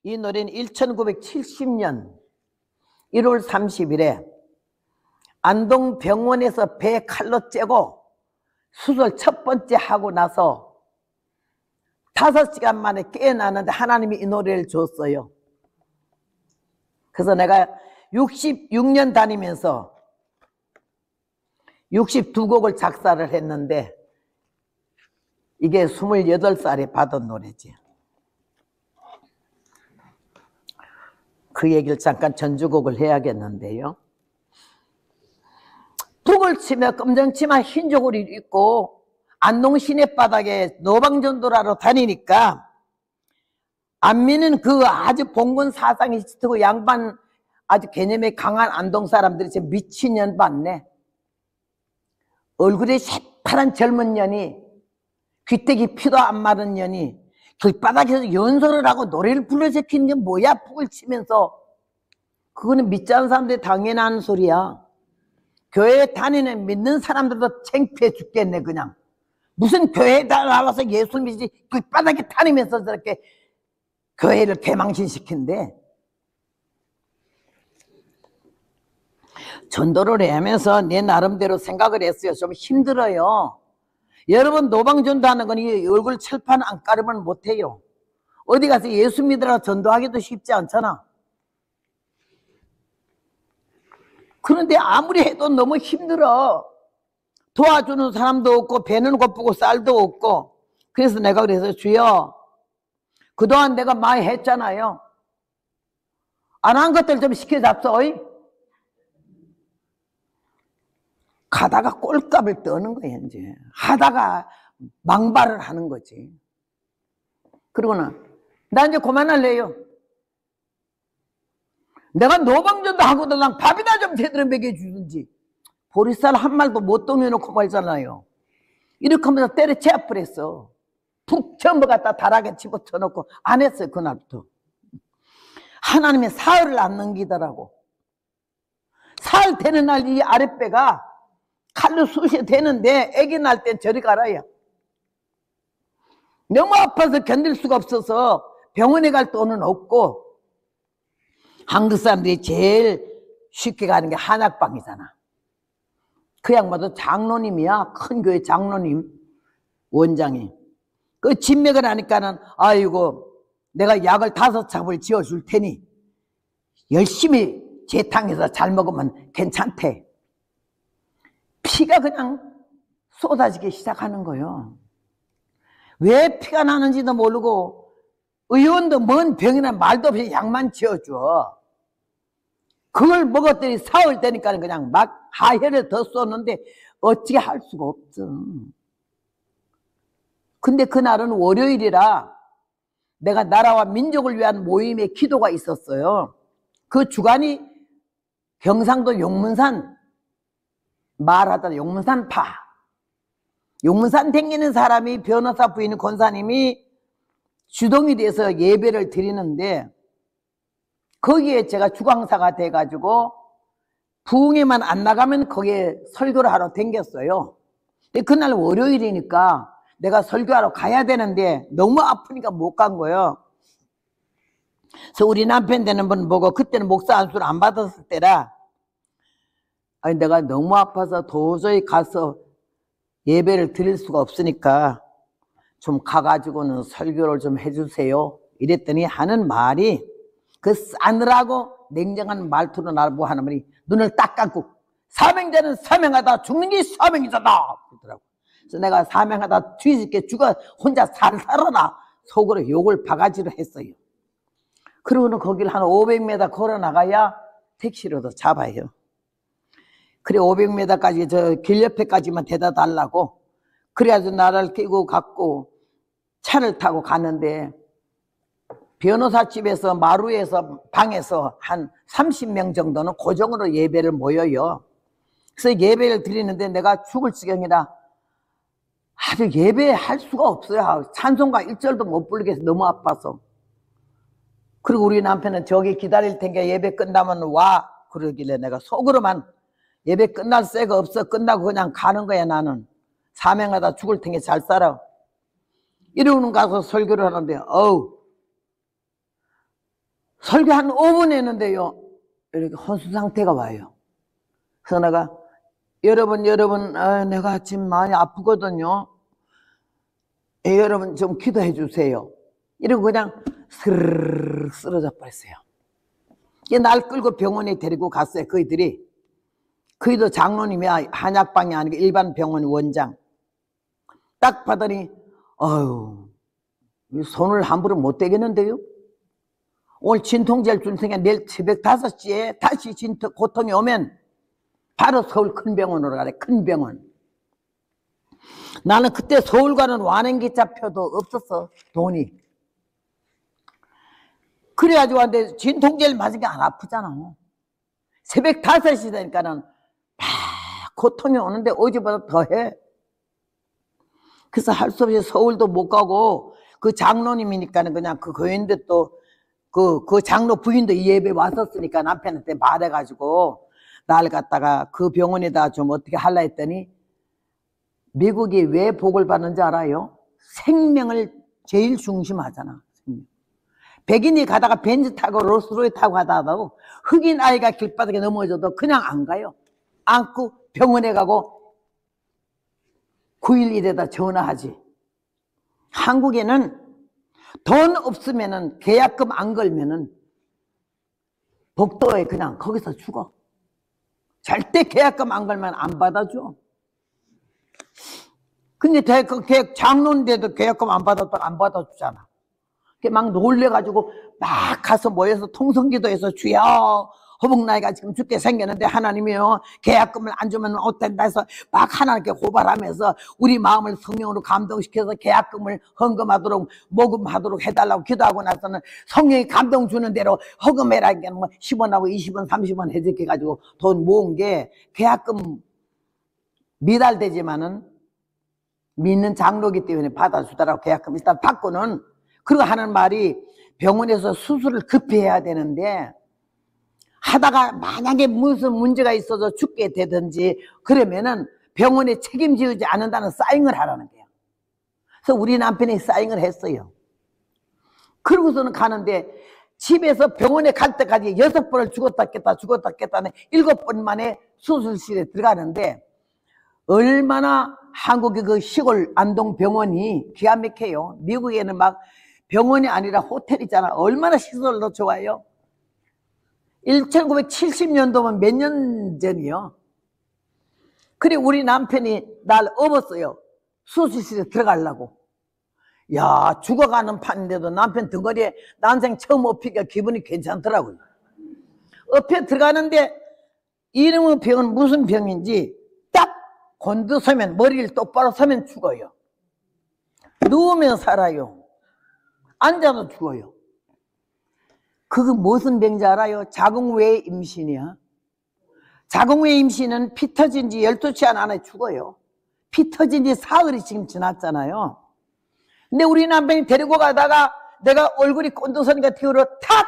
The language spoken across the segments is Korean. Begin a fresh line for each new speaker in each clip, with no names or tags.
이 노래는 1970년 1월 30일에 안동병원에서 배 칼로 째고 수술 첫 번째 하고 나서 5시간 만에 깨어나는데 하나님이 이 노래를 줬어요. 그래서 내가 66년 다니면서 62곡을 작사를 했는데 이게 28살에 받은 노래지. 그 얘기를 잠깐 전주곡을 해야겠는데요. 북을 치며 검정치마 흰조골이 입고 안동 시내바닥에 노방전도라로 다니니까 안미는 그 아주 봉건 사상이 짙고 양반 아주 개념이 강한 안동 사람들이 지금 미친년 봤네. 얼굴에 새파란 젊은 년이 귀때기 피도 안 마른 년이 길바닥에서 연설을 하고 노래를 불러 제키는 게 뭐야? 북을 치면서. 그거는 믿지 않는 사람들이 당연한 소리야. 교회에 다니는 믿는 사람들도 창피해 죽겠네. 그냥 무슨 교회에 나와서 예수 믿지 길바닥에 다니면서 저렇게 교회를 개망신시킨대. 전도를 하면서 내 나름대로 생각을 했어요. 좀 힘들어요. 여러분 노방전도 하는 건 이 얼굴 철판 안 깔으면 못해요. 어디 가서 예수 믿으라 전도하기도 쉽지 않잖아. 그런데 아무리 해도 너무 힘들어. 도와주는 사람도 없고 배는 고프고 쌀도 없고. 그래서 내가 그래서 주여 그동안 내가 많이 했잖아요. 안 한 것들 좀 시켜잡소. 가다가 꼴값을 떠는 거야. 이제 하다가 망발을 하는 거지. 그러고는 나 이제 그만할래요. 내가 노방전도 하고도 난 밥이나 좀 제대로 먹여주든지. 보리쌀 한 말도 못 동여놓고 말잖아요. 이렇게 하면서 때려치워 버렸어. 푹 전부 갖다 다락에 집어쳐놓고 안 했어요. 그날부터. 하나님의 사흘을 안 넘기더라고. 사흘 되는 날 이 아랫배가 칼로 쑤셔 대는데 애기 날 땐 저리 가라야. 너무 아파서 견딜 수가 없어서 병원에 갈 돈은 없고 한국 사람들이 제일 쉽게 가는 게 한약방이잖아. 그 양반도 장로님이야. 큰 교회 장로님 원장이. 그 진맥을 하니까는 아이고 내가 약을 5삽을 지어줄 테니 열심히 재탕해서 잘 먹으면 괜찮대. 피가 그냥 쏟아지기 시작하는 거예요. 왜 피가 나는지도 모르고 의원도 뭔 병이나 말도 없이 약만 지어줘. 그걸 먹었더니 사흘 되니까 그냥 막 하혈을 더 쏟는데 어찌게 할 수가 없어. 근데 그날은 월요일이라 내가 나라와 민족을 위한 모임의 기도가 있었어요. 그 주관이 경상도 용문산 말하다 용문산파. 용문산 댕기는 사람이 변호사 부인 권사님이 주동이 돼서 예배를 드리는데 거기에 제가 주강사가 돼가지고 부흥회만 안 나가면 거기에 설교를 하러 댕겼어요. 근데 그날 월요일이니까 내가 설교하러 가야 되는데 너무 아프니까 못 간 거예요. 그래서 우리 남편 되는 분 보고 그때는 목사 안수를 안 받았을 때라 아니 내가 너무 아파서 도저히 가서 예배를 드릴 수가 없으니까 좀 가가지고는 설교를 좀 해주세요. 이랬더니 하는 말이 그 싸늘하고 냉정한 말투로 나보고 하는 말이 눈을 딱 감고 사명자는 사명하다 죽는 게 사명이잖아 그러더라고. 그래서 내가 사명하다 뒤집게 죽어 혼자 살아라 속으로 욕을 바가지로 했어요. 그러고는 거길 한 500m 걸어 나가야 택시로도 잡아요. 그래 500m까지 저 길 옆에까지만 대다 달라고 그래가지고 나를 끼고 갔고 차를 타고 갔는데 변호사 집에서 마루에서 방에서 한 30명 정도는 고정으로 예배를 모여요. 그래서 예배를 드리는데 내가 죽을 지경이라 아주 예배할 수가 없어요. 찬송가 1절도 못 부르겠어. 너무 아파서. 그리고 우리 남편은 저기 기다릴 테니까 예배 끝나면 와 그러길래 내가 속으로만 예배 끝날 새가 없어. 끝나고 그냥 가는 거야. 나는 사명하다 죽을 테니 잘 살아. 이러는 가서 설교를 하는데 어우 설교 한 5분 했는데요, 이렇게 혼수 상태가 와요. 그래서 내가 여러분 내가 지금 많이 아프거든요. 여러분 좀 기도해 주세요. 이러고 그냥 스르르 쓰러져 버렸어요. 날 끌고 병원에 데리고 갔어요. 그이도 장로님이야. 한약방이 아니고 일반 병원 원장. 딱 봤더니 아유, 손을 함부로 못 대겠는데요. 오늘 진통제를 줄 테니까 내일 새벽 5시에 다시 고통이 오면 바로 서울 큰 병원으로 가래. 큰 병원. 나는 그때 서울 가는 완행기차표도 없었어. 돈이. 그래가지고 왔는데 진통제를 맞은 게 안 아프잖아. 새벽 5시 되니까는 막 고통이 오는데 어제보다 더해. 그래서 할 수 없이 서울도 못 가고, 그 장로님이니까는 그냥 그 교인들 또 그 장로 부인도 이 예배 왔었으니까 남편한테 말해가지고 날 갖다가 그 병원에다 좀 어떻게 하려 했더니, 미국이 왜 복을 받는지 알아요? 생명을 제일 중심하잖아. 백인이 가다가 벤츠 타고 롤스로이 타고 가다가도 흑인 아이가 길바닥에 넘어져도 그냥 안 가요. 안고 병원에 가고 911에다 전화하지. 한국에는 돈 없으면은 계약금 안 걸면은 복도에 그냥 거기서 죽어. 절대 계약금 안 걸면 안 받아줘. 근데 장로인데도 계약금 안 받았다가 안 받아주잖아. 막 놀래가지고 막 가서 모여서 통성기도해서 주여, 허벅나이가 지금 죽게 생겼는데 하나님이요, 계약금을 안 주면 어땠다 해서 막 하나님께 고발하면서 우리 마음을 성령으로 감동시켜서 계약금을 헌금하도록 모금하도록 해달라고 기도하고 나서는 성령이 감동 주는 대로 헌금해라는 게 뭐 10원하고 20원 30원 해적해가지고 돈 모은 게 계약금 미달되지만은 믿는 장로기 때문에 받아주더라고. 계약금 일단 받고는. 그리고 하는 말이, 병원에서 수술을 급히 해야 되는데 하다가 만약에 무슨 문제가 있어서 죽게 되든지 그러면은 병원에 책임지지 않는다는 사인을 하라는 거야. 그래서 우리 남편이 사인을 했어요. 그러고서는 가는데, 집에서 병원에 갈 때까지 6번을 죽었다 깼다 7번 만에 수술실에 들어가는데, 얼마나 한국의 그 시골 안동병원이 기가 막혀요. 미국에는 막 병원이 아니라 호텔이잖아. 얼마나 시설도 좋아요. 1970년도면 몇 년 전이요. 그래 우리 남편이 날 업었어요. 수술실에 들어가려고. 야, 죽어가는 판인데도 남편 등거리에 난생 처음 업히니까 기분이 괜찮더라고요. 업혀 들어가는데 이놈의 병은 무슨 병인지 딱 곤두서면, 머리를 똑바로 서면 죽어요. 누우면 살아요. 앉아도 죽어요. 그거 무슨 병인지 알아요? 자궁외 임신이야. 자궁외 임신은 피 터진 지 12시간 안에 죽어요. 피 터진 지 사흘이 지금 지났잖아요. 근데 우리 남편이 데리고 가다가 내가 얼굴이 꼰두서니까 뒤로 탁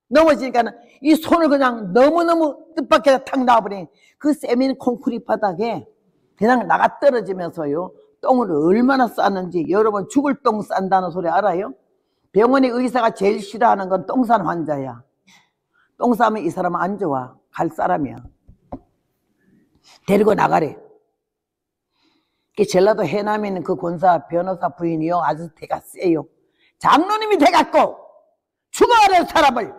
넘어지니까 이 손을 그냥 너무너무 뜻밖에서 탁 놔버린 그 세민 콘크리트 바닥에 그냥 나가 떨어지면서요, 똥을 얼마나 쌌는지. 여러분, 죽을 똥 싼다는 소리 알아요? 병원의 의사가 제일 싫어하는 건 똥 싼 환자야. 똥 싸면 이 사람은 안 좋아. 갈 사람이야. 데리고 나가래. 전라도 해남에 있는 그 권사 변호사 부인이요, 아주 대가 세요. 장로님이 돼갖고 죽어가는 사람을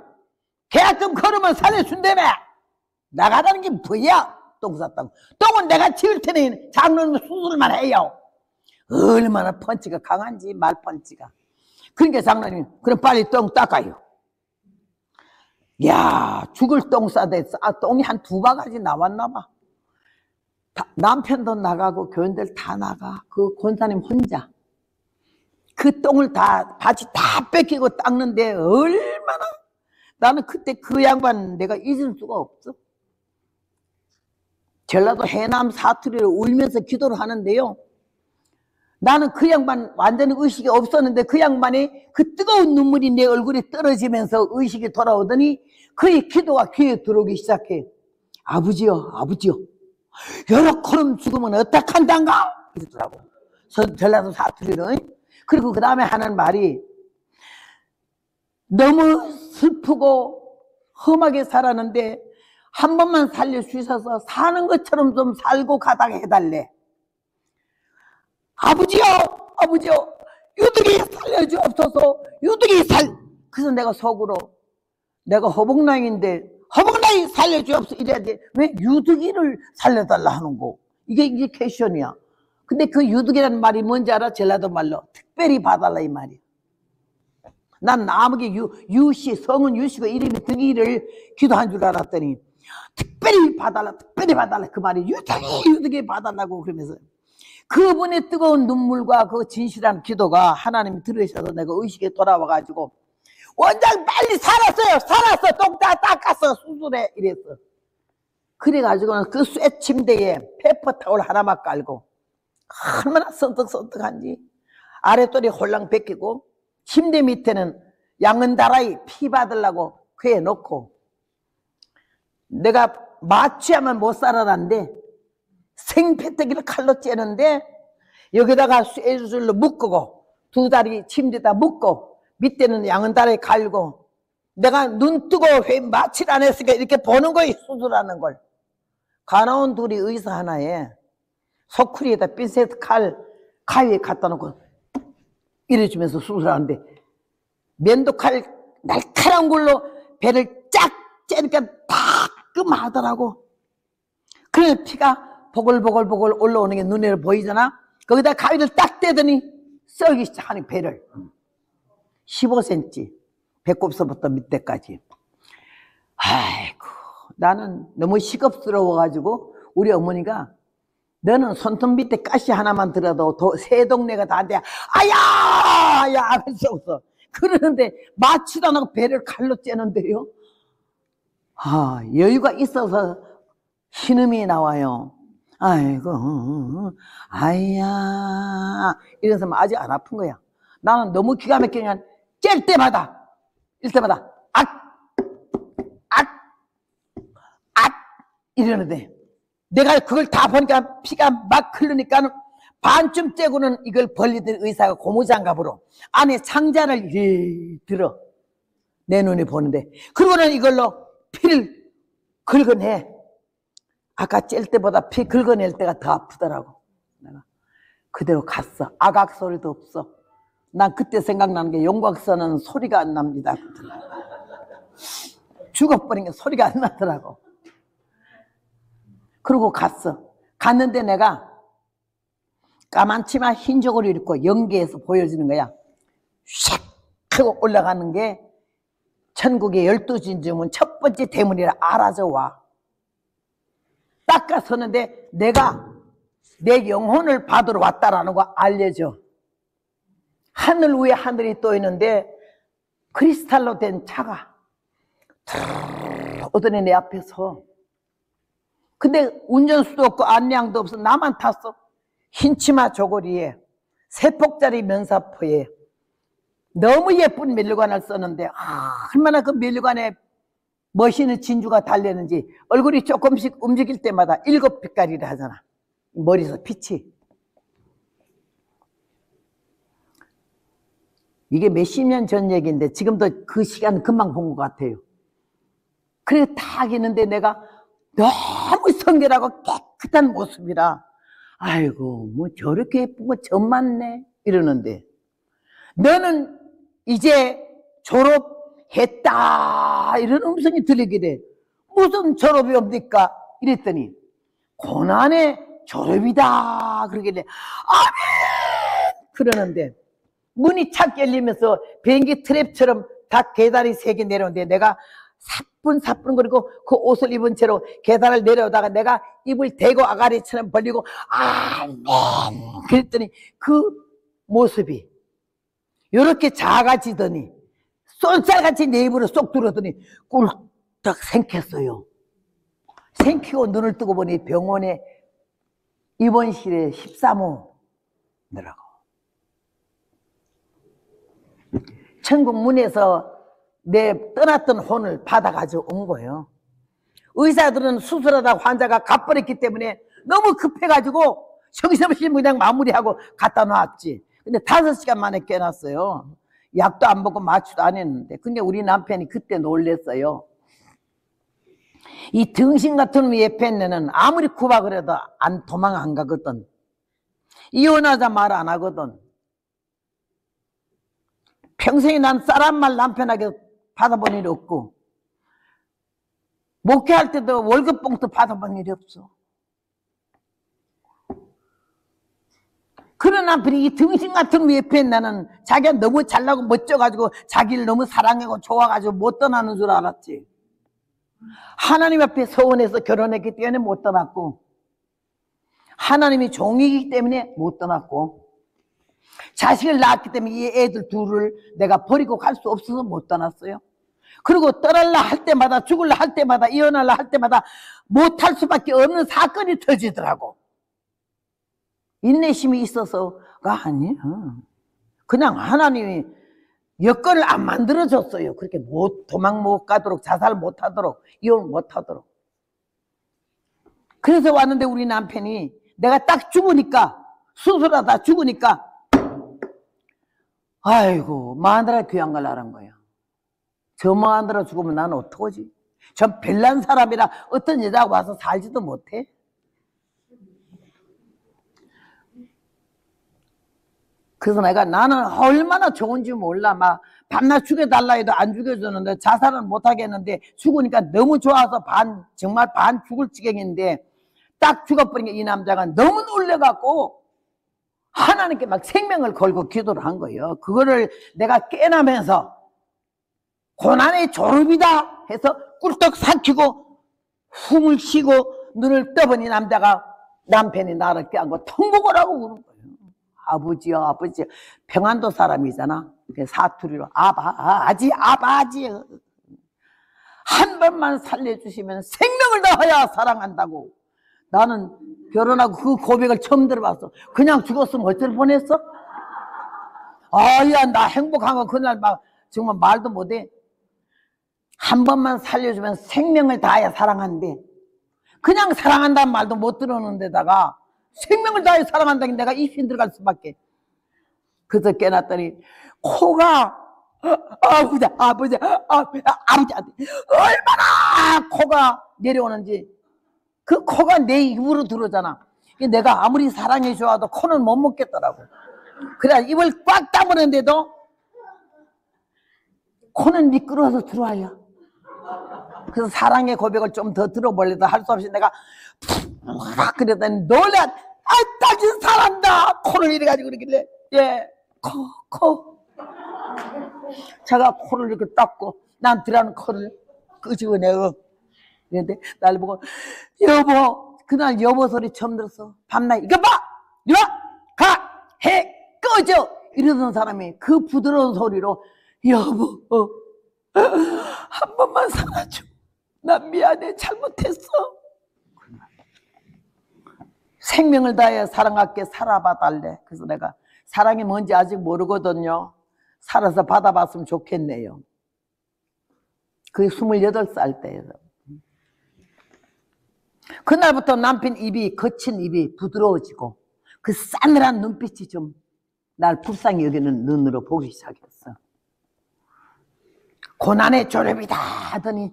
계약금 걸으면 살려준다며. 나가라는 게 뭐야? 똥 쌌다고. 똥은 내가 지을 테니 장로님 수술만 해요. 얼마나 펀치가 강한지, 말 펀치가. 그러니까 장로님, 그럼 빨리 똥 닦아요. 야, 죽을 똥 싸대. 똥이 한 2바가지 나왔나 봐. 남편도 나가고 교인들 다 나가. 그 권사님 혼자 그 똥을 다 바지 다 뺏기고 닦는데 얼마나. 나는 그때 그 양반 내가 잊을 수가 없어. 전라도 해남 사투리를 울면서 기도를 하는데요, 나는 그 양반 완전히 의식이 없었는데 그 양반이 그 뜨거운 눈물이 내 얼굴에 떨어지면서 의식이 돌아오더니 그의 기도가 귀에 들어오기 시작해. 아버지요, 아버지요, 요렇게럼 죽으면 어떡한단가? 이러더라고. 전라도 사투리는. 그리고 그 다음에 하는 말이, 너무 슬프고 험하게 살았는데 한 번만 살려주셔서 사는 것처럼 좀 살고 가다가 해달래. 아버지요, 아버지요, 유득이 살려주옵소서. 유득이 그래서 내가 속으로 내가 허벅랑인데 허벅랑이 살려주옵소서 이래야지 왜 유득이를 살려달라 하는 거. 이게 퀘션이야. 근데 그 유득이라는 말이 뭔지 알아? 전라도 말로 특별히 봐달라 이 말이야. 난 아무게 유씨, 성은 유씨고 이름이 득이를 기도한 줄 알았더니 특별히 봐달라, 특별히 봐달라 그 말이 유득이 봐달라고. 그러면서 그분의 뜨거운 눈물과 그 진실한 기도가 하나님이 들으셔서 내가 의식에 돌아와가지고 원장 빨리 살았어요. 살았어. 똥 다 닦았어. 수술해. 이랬어. 그래가지고는 그 쇠 침대에 페퍼타올 하나만 깔고 얼마나 선떡선떡한지 아랫돌이 홀랑 벗기고 침대 밑에는 양은다라이 피 받으려고 그에 놓고 내가 마취하면 못 살아난데 생패뜨기를 칼로 째는데 여기다가 쇠줄로 묶고 두 다리 침대에다 묶고 밑에는 양은다라이 갈고 내가 눈 뜨고 왜 마취를 안 했으니까 이렇게 보는 거예요. 수술하는 걸. 간호원 둘이 의사 하나에 소쿠리에다 핀셋 가위에 갖다 놓고 이래주면서 수술하는데 면도칼 날카로운 걸로 배를 쫙 째니까 따끔하더라고. 그래 피가 보글보글 올라오는 게 눈에 보이잖아. 거기다 가위를 딱 떼더니 썰기 시작하는 배를 15cm 배꼽서부터 밑에까지. 아이고 나는 너무 식겁스러워가지고 우리 어머니가 너는 손톱 밑에 가시 하나만 들어도 새 동네가 다 돼. 아야 할 수 없어. 그러는데 마취도 안 하고 배를 칼로 째는데요. 여유가 있어서 신음이 나와요. 아이고 아야 이래서 아직 안 아픈 거야. 나는 너무 기가 막히게 찔 때마다 이러는데 내가 그걸 다 보니까 피가 막 흐르니까 반쯤 째고는 이걸 벌리던 의사가 고무장갑으로 안에 상자를 들어 내 눈이 보는데 그러고는 이걸로 피를 긁어내. 아까 찔 때보다 피 긁어낼 때가 더 아프더라고. 내가 그대로 갔어. 아각 소리도 없어. 난 그때 생각나는 게 용곽선은 소리가 안 납니다. 죽어버린 게 소리가 안 나더라고. 그러고 갔어. 갔는데 내가 까만 치마 흰 저고리 입고 연기에서 보여지는 거야. 샥 하고 올라가는 게 천국의 12진주문 첫 번째 대문이라 알아져 와. 닦아서는데 내가 내 영혼을 받으러 왔다라는 거 알려줘. 하늘 위에 하늘이 떠 있는데 크리스탈로 된 차가 오더니 내 앞에 서. 근데 운전수도 없고 안내양도 없어. 나만 탔어. 흰치마 저고리에 세폭짜리 면사포에 너무 예쁜 면류관을 썼는데 얼마나 그 면류관에 멋있는 진주가 달렸는지 얼굴이 조금씩 움직일 때마다 7빛깔이라 하잖아. 머리에서 빛이. 이게 몇십 년 전 얘기인데 지금도 그 시간 금방 본 것 같아요. 그래 딱 있는데 내가 너무 성결하고 깨끗한 모습이라 아이고 뭐 저렇게 예쁜 거 전 많네 이러는데 너는 이제 졸업했다 이런 음성이 들리길래 무슨 졸업이 옵니까 이랬더니 고난의 졸업이다 그러길래 아멘 그러는데 문이 착 열리면서 비행기 트랩처럼 다 계단이 3개 내려오는데 내가 사뿐사뿐거리고 그 옷을 입은 채로 계단을 내려오다가 내가 입을 대고 아가리처럼 벌리고 아멘 그랬더니 그 모습이 이렇게 작아지더니 쏜살같이 내 입으로 쏙 들어오더니 꿀떡 생겼어요. 생기고 눈을 뜨고 보니 병원에 입원실에 13호더라고. 천국 문에서 내 떠났던 혼을 받아가지고 온 거예요. 의사들은 수술하다 환자가 가버렸기 때문에 너무 급해가지고 정신없이 그냥 마무리하고 갖다 놨지. 근데 5시간 만에 깨어났어요. 약도 안 먹고 마취도 안 했는데. 근데 우리 남편이 그때 놀랬어요. 이 등신 같은 예편네는 아무리 구박을 해도 도망 안 가거든. 이혼하자 말 안 하거든. 평생에 난 쌀한 말 남편에게 받아본 일이 없고, 목회할 때도 월급 봉투 받아본 일이 없어. 그런 남편이 이 등신 같은 예편에 나는 자기가 너무 잘나고 멋져가지고 자기를 너무 사랑하고 좋아가지고 못 떠나는 줄 알았지. 하나님 앞에 서원해서 결혼했기 때문에 못 떠났고, 하나님이 종이기 때문에 못 떠났고, 자식을 낳았기 때문에 이 애들 둘을 내가 버리고 갈 수 없어서 못 떠났어요. 그리고 떠날라 할 때마다, 죽을라 할 때마다, 이혼할라 할 때마다 못할 수밖에 없는 사건이 터지더라고. 인내심이 있어서가 아니야. 그냥 하나님이 여건을 안 만들어줬어요. 그렇게 도망 못 가도록, 자살 못 하도록, 이혼 못 하도록. 그래서 왔는데 우리 남편이 내가 딱 죽으니까, 수술하다 죽으니까, 아이고, 마누라 귀한 걸 알은 거야. 저 마누라 죽으면 나는 어떡하지? 전 별난 사람이라 어떤 여자가 와서 살지도 못해. 그래서 내가 나는 얼마나 좋은지 몰라. 막 밤낮 죽여달라 해도 안 죽여주는데, 자살은 못하겠는데 죽으니까 너무 좋아서 정말 반 죽을 지경인데, 딱 죽어버린 게 이 남자가 너무 놀래갖고 하나님께 막 생명을 걸고 기도를 한 거예요. 그거를 내가 깨나면서 고난의 졸업이다 해서 꿀떡 삼키고 숨을 쉬고 눈을 떠보니 남편이 나를 껴안고 통곡을 하고 우는 거예요. 아버지요, 아버지. 평안도 사람이잖아. 사투리로 아바지. 한 번만 살려주시면 생명을 다하여 사랑한다고. 나는 결혼하고 그 고백을 처음 들어봤어. 그냥 죽었으면 어쩔 뻔했어? 아야, 나 행복한 거 그날 막 정말 말도 못해. 한 번만 살려주면 생명을 다하여 사랑한대. 그냥 사랑한다는 말도 못 들었는 데다가 생명을 다하여 사랑한다니 내가 입이 들어갈 수밖에. 그래서 깨놨더니 코가 아버지 얼마나 코가 내려오는지. 그 코가 내 입으로 들어오잖아. 내가 아무리 사랑해 줘도 코는 못 먹겠더라고. 그래 입을 꽉 다무는데도 코는 미끄러워서 들어와요. 그래서 사랑의 고백을 좀 더 들어보려도 할 수 없이 내가 그랬더니 놀래. 당신 사랑한다. 코를 이래가지고 그러길래 코 제가 코를 이렇게 닦고 난 들어가는 코를 끄집어내고 그런데 날 보고 여보, 그날 여보 소리 처음 들었어. 밤낮 이거 봐, 이리 와, 가, 해, 꺼져 이러던 사람이 그 부드러운 소리로 여보 한 번만 살아줘. 난 미안해, 잘못했어. 생명을 다해 사랑할게, 살아봐 달래. 그래서 내가 사랑이 뭔지 아직 모르거든요. 살아서 받아봤으면 좋겠네요. 그게 28살 때예요. 그날부터 남편 입이, 거친 입이 부드러워지고 그 싸늘한 눈빛이 좀 날 불쌍히 여기는 눈으로 보기 시작했어. 고난의 졸업이다 하더니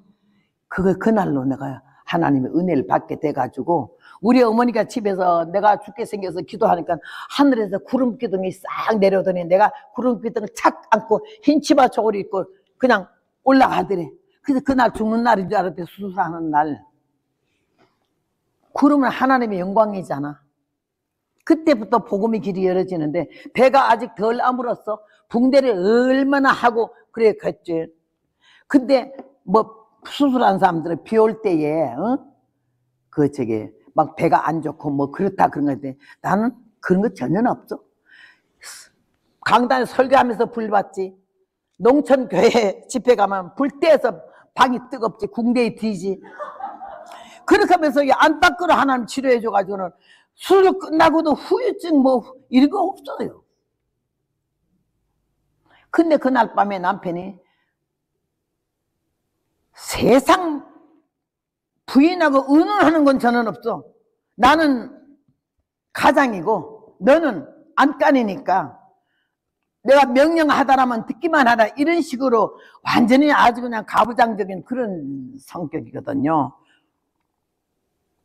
그날로 내가 하나님의 은혜를 받게 돼가지고 우리 어머니가 집에서 내가 죽게 생겨서 기도하니까 하늘에서 구름 기둥이 싹 내려오더니 내가 구름 기둥을 착 안고 흰 치마 저고리 입고 그냥 올라가더래. 그래서 그날 죽는 날인 줄 알았대. 수술하는 날. 구름은 하나님의 영광이잖아. 그때부터 복음의 길이 열어지는데 배가 아직 덜 아물었어. 붕대를 얼마나 하고 그래 갔지. 근데 뭐 수술한 사람들은 비 올 때에 막 배가 안 좋고 뭐 그렇다 그런 건데 나는 그런 거 전혀 없어. 강단에 설교하면서 불 받지. 농촌교회 집회 가면 불 떼서 방이 뜨겁지. 궁대에 뒤지. 그렇게 하면서 안팎으로 하나님 치료해줘가지고는 수술 끝나고도 후유증 뭐 이런 거 없어요. 근데 그날 밤에 남편이 세상 부인하고 의논하는 건 저는 없어. 나는 가장이고 너는 안간이니까 내가 명령하다라면 듣기만 하라 이런 식으로 완전히 아주 그냥 가부장적인 그런 성격이거든요.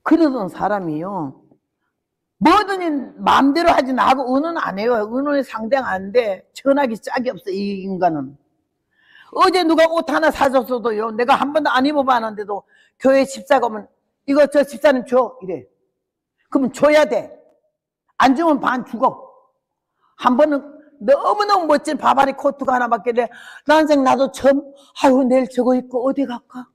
그러던 사람이요, 뭐든지 마음대로 하지 나하고 의논 안 해요. 의논이 상대가 안 돼. 전화기 짝이 없어 이 인간은. 어제 누가 옷 하나 사줬어도요, 내가 한 번도 안 입어봤는데도 교회 집사가 오면 이거 저 집사님 줘 이래. 그러면 줘야 돼. 안 주면 반 죽어. 한 번은 너무너무 멋진 바바리 코트가 하나 받길래 난생 나도 처음 아유 내일 저거 입고 어디 갈까?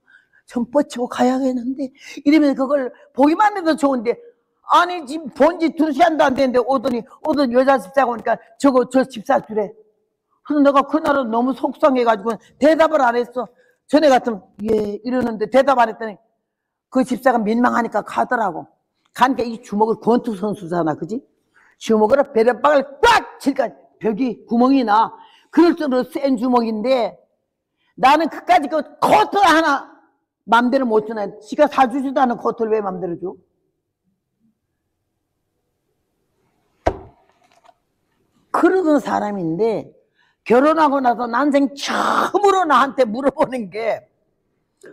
좀 뻗치고 가야겠는데 이러면 그걸 보기만 해도 좋은데 아니 지금 본지 2시간도 안 됐는데 오더니 여자 집사가 오니까 저거 저 집사 주래. 그래서 내가 그날은 너무 속상해가지고 대답을 안 했어. 전에 같으면 예 이러는데 대답 안 했더니 그 집사가 민망하니까 가더라고. 가니까 이 주먹을 권투 선수잖아 그지? 주먹으로 배려박을 꽉 치니까 벽이 구멍이 나. 그럴 정도로 센 주먹인데 나는 그까지 그 코트 하나 맘대로 못 주나. 지가 사주지도 않은 코트를 왜 맘대로 줘? 그러던 사람인데 결혼하고 나서 난생 처음으로 나한테 물어보는 게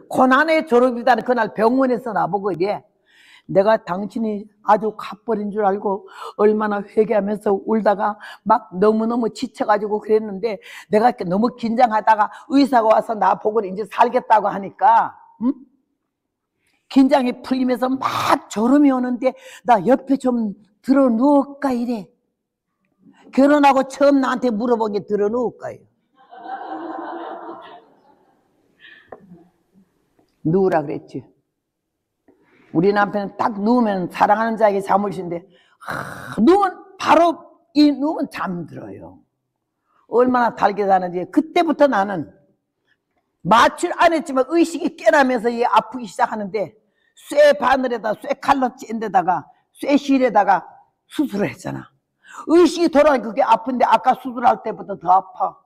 고난의 졸업이다는 그날 병원에서 나보고 이래. 내가 당신이 아주 갓버린 줄 알고 얼마나 회개하면서 울다가 막 너무너무 지쳐가지고 그랬는데 내가 이렇게 너무 긴장하다가 의사가 와서 나 보고 이제 살겠다고 하니까 긴장이 풀리면서 막 졸음이 오는데 나 옆에 좀 들어 누울까 이래. 결혼하고 처음 나한테 물어본 게 들어 누울까요? 누우라 그랬지. 우리 남편은 딱 누우면 사랑하는 자에게 잠을 쉰대. 누우면 바로 누우면 잠들어요. 얼마나 달게 자는지. 그때부터 나는 마취를 안 했지만 의식이 깨나면서 얘 아프기 시작하는데 쇠 바늘에다 쇠 칼로 찐 데다가 쇠 실에다가 수술을 했잖아. 의식이 돌아오니까 그게 아픈데 아까 수술할 때보다 더 아파.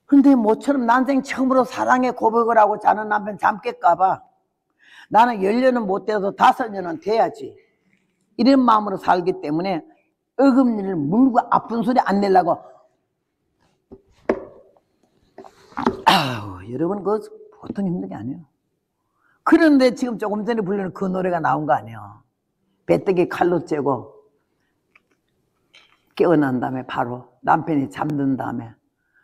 근데 모처럼 난생 처음으로 사랑의 고백을 하고 자는 남편 잠 깰까봐 나는 10년은 못 돼도 5년은 돼야지 이런 마음으로 살기 때문에 어금니를 물고 아픈 소리 안 내려고. 아우 여러분 그거 보통 힘든 게 아니에요. 그런데 지금 조금 전에 부르는 그 노래가 나온 거 아니에요. 배때기 칼로 째고 깨어난 다음에 바로 남편이 잠든 다음에.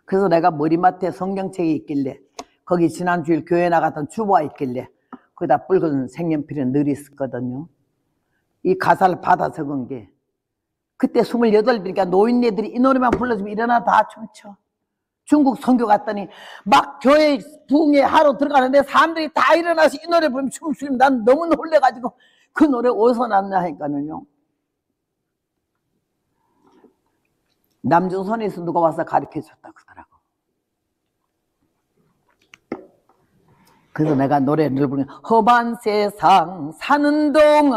그래서 내가 머리맡에 성경책이 있길래 거기 지난주일 교회 나갔던 주보가 있길래 거기다 붉은 색연필을 늘 있었거든요. 이 가사를 받아 적은 게 그때 28이니까 노인네들이 이 노래만 불러주면 일어나 다 춤춰. 중국 선교 갔더니 막 교회 부흥회 하러 들어가는데 사람들이 다 일어나서 이 노래 부르면 춤추면 난 너무 놀래가지고 그 노래 어디서 났나 하니까는요. 남조선에서 누가 와서 가르쳐줬다 그러더라고. 그래서 내가 노래를 부르면 험한 세상 사는 동안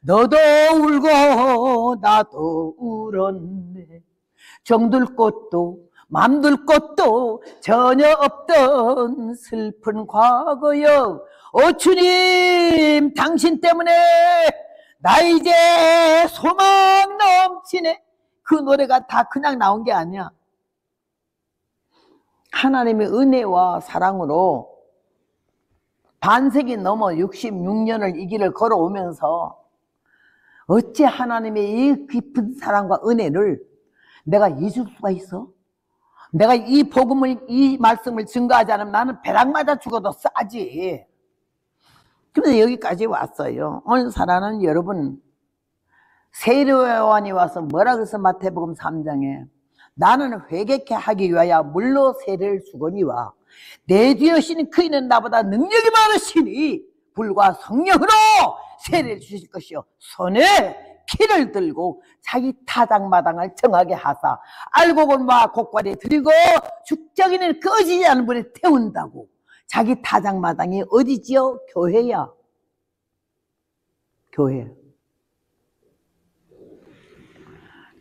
너도 울고 나도 울었네. 정들 곳도 맘들 곳도 전혀 없던 슬픈 과거여. 오 주님 당신 때문에 나 이제 소망 넘치네. 그 노래가 다 그냥 나온 게 아니야. 하나님의 은혜와 사랑으로 반세기 넘어 66년을 이 길을 걸어오면서 어찌 하나님의 이 깊은 사랑과 은혜를 내가 잊을 수가 있어? 내가 이 복음을, 이 말씀을 증거하지 않으면 나는 벼락 맞아 죽어도 싸지. 그래서 여기까지 왔어요. 오늘 사랑하는 여러분, 세례요한이 와서 뭐라 그래서 마태복음 3장에 나는 회개케 하기 위하여 물로 세례를 주거니와 내 뒤에 오시는 그이는 나보다 능력이 많으시니 불과 성령으로 세례를 주실 것이요 손에 키를 들고 자기 타작마당을 정하게 하사 알곡은과 곡과리 드리고 죽정이는 꺼지지 않은 불에 태운다고. 자기 타작마당이 어디지요? 교회야. 교회.